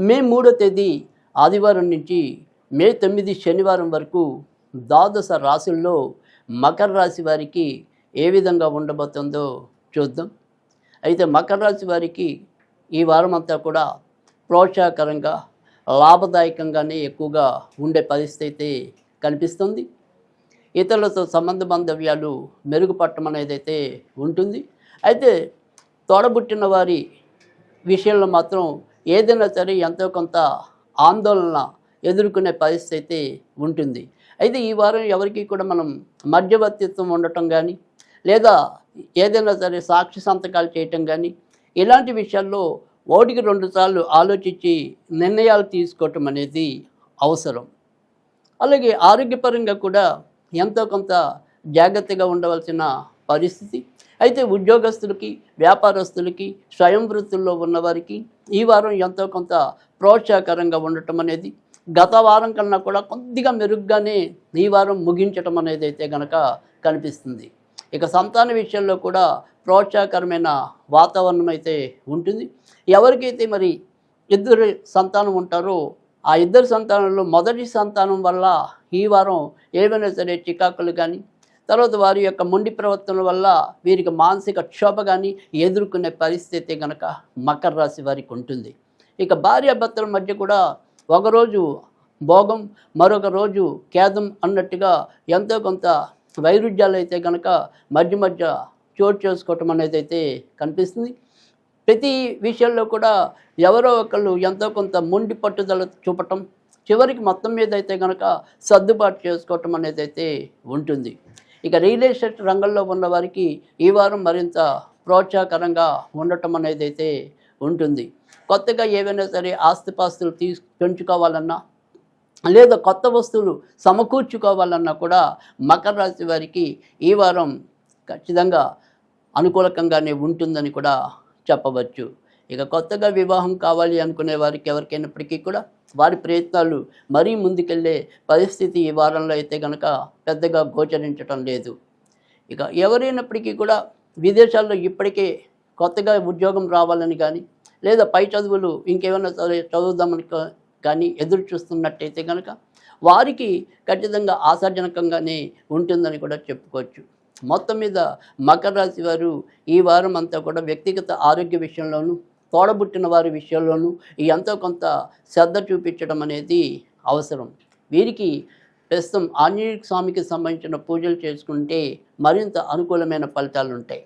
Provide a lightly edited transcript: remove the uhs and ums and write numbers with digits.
మే 3వ తేదీ ఆదివారం నుంచి మే 9 శనివారం వరకు ద్వాదశ రాశుల్లో మకర రాశి వారికి ఏ విధంగా ఉండబోతుందో చూద్దాం. అయితే మకర రాశి వారికి ఈ వారం అంతా కూడా ప్రోత్సాహకరంగా లాభదాయకంగానే ఎక్కువగా ఉండే పరిస్థితి అయితే కనిపిస్తుంది. ఇతరులతో సంబంధ బాంధవ్యాలు మెరుగుపడటం అనేది అయితే ఉంటుంది. అయితే తోడబుట్టిన వారి విషయంలో మాత్రం ఏదైనా సరే ఎంతో కొంత ఆందోళన ఎదుర్కొనే పరిస్థితి అయితే ఉంటుంది. అయితే ఈ వారం ఎవరికి కూడా మనం మధ్యవర్తిత్వం ఉండటం కానీ, లేదా ఏదైనా సరే సాక్షి సంతకాలు చేయటం కానీ, ఇలాంటి విషయాల్లో 1-2 సార్లు ఆలోచించి నిర్ణయాలు తీసుకోవటం అనేది అవసరం. అలాగే ఆరోగ్యపరంగా కూడా ఎంతో కొంత జాగ్రత్తగా ఉండవలసిన పరిస్థితి. అయితే ఉద్యోగస్తులకి, వ్యాపారస్తులకి, స్వయం వృత్తుల్లో ఉన్నవారికి ఈ వారం ఎంతో కొంత ప్రోత్సాహకరంగా ఉండటం అనేది గత వారం కన్నా కూడా కొద్దిగా మెరుగ్గానే ఈ వారం ముగించటం అనేది అయితే కనుక కనిపిస్తుంది. ఇక సంతాన విషయంలో కూడా ప్రోత్సాహకరమైన వాతావరణం అయితే ఉంటుంది. ఎవరికైతే మరి 2 సంతానం ఉంటారో ఆ 2 సంతానంలో మొదటి సంతానం వల్ల ఈ వారం ఏమైనా సరే చికాకులు కానీ, తర్వాత వారి యొక్క మొండి ప్రవర్తన వల్ల వీరికి మానసిక క్షోభ కానీ ఎదుర్కొనే పరిస్థితి కనుక మకర రాశి వారికి ఉంటుంది. ఇక భార్యాభర్తల మధ్య కూడా ఒకరోజు భోగం, మరొక రోజు ఖేదం అన్నట్టుగా ఎంతో కొంత వైరుధ్యాలు అయితే కనుక మధ్య చోటు చేసుకోవటం అనేది అయితే కనిపిస్తుంది. ప్రతి విషయంలో కూడా ఎవరో ఒకళ్ళు ఎంతో కొంత మొండి పట్టుదల చూపటం, చివరికి మొత్తం మీద అయితే కనుక సర్దుబాటు చేసుకోవటం అనేది అయితే ఉంటుంది. ఇక రియల్ ఎస్టేట్ రంగంలో ఉన్న వారికి ఈ వారం మరింత ప్రోత్సాహకరంగా ఉండటం అనేది అయితే ఉంటుంది. కొత్తగా ఏవైనా సరే ఆస్తిపాస్తులు పెంచుకోవాలన్నా, లేదా కొత్త వస్తువులు సమకూర్చుకోవాలన్నా కూడా మకర రాశి వారికి ఈ వారం ఖచ్చితంగా అనుకూలకంగానే ఉంటుందని కూడా చెప్పవచ్చు. ఇక కొత్తగా వివాహం కావాలి అనుకునే వారికి ఎవరికైనప్పటికీ కూడా వారి ప్రయత్నాలు మరీ ముందుకెళ్ళే పరిస్థితి ఈ వారంలో అయితే కనుక పెద్దగా గోచరించటం లేదు. ఇక ఎవరైనప్పటికీ కూడా విదేశాల్లో ఇప్పటికే కొత్తగా ఉద్యోగం రావాలని కానీ, లేదా పై చదువులు ఇంకేమైనా సరే చదువుదామని కానీ ఎదురు చూస్తున్నట్టయితే కనుక వారికి ఖచ్చితంగా ఆశాజనకంగానే ఉంటుందని కూడా చెప్పుకోవచ్చు. మొత్తం మీద మకర రాశి వారు ఈ వారం అంతా కూడా వ్యక్తిగత ఆరోగ్య విషయంలోనూ, తోడబుట్టిన వారి విషయంలోనూ ఎంతో కొంత శ్రద్ధ చూపించడం అనేది అవసరం. వీరికి ప్రస్తుతం ఆంజనేయ స్వామికి సంబంధించిన పూజలు చేసుకుంటే మరింత అనుకూలమైన ఫలితాలు ఉంటాయి.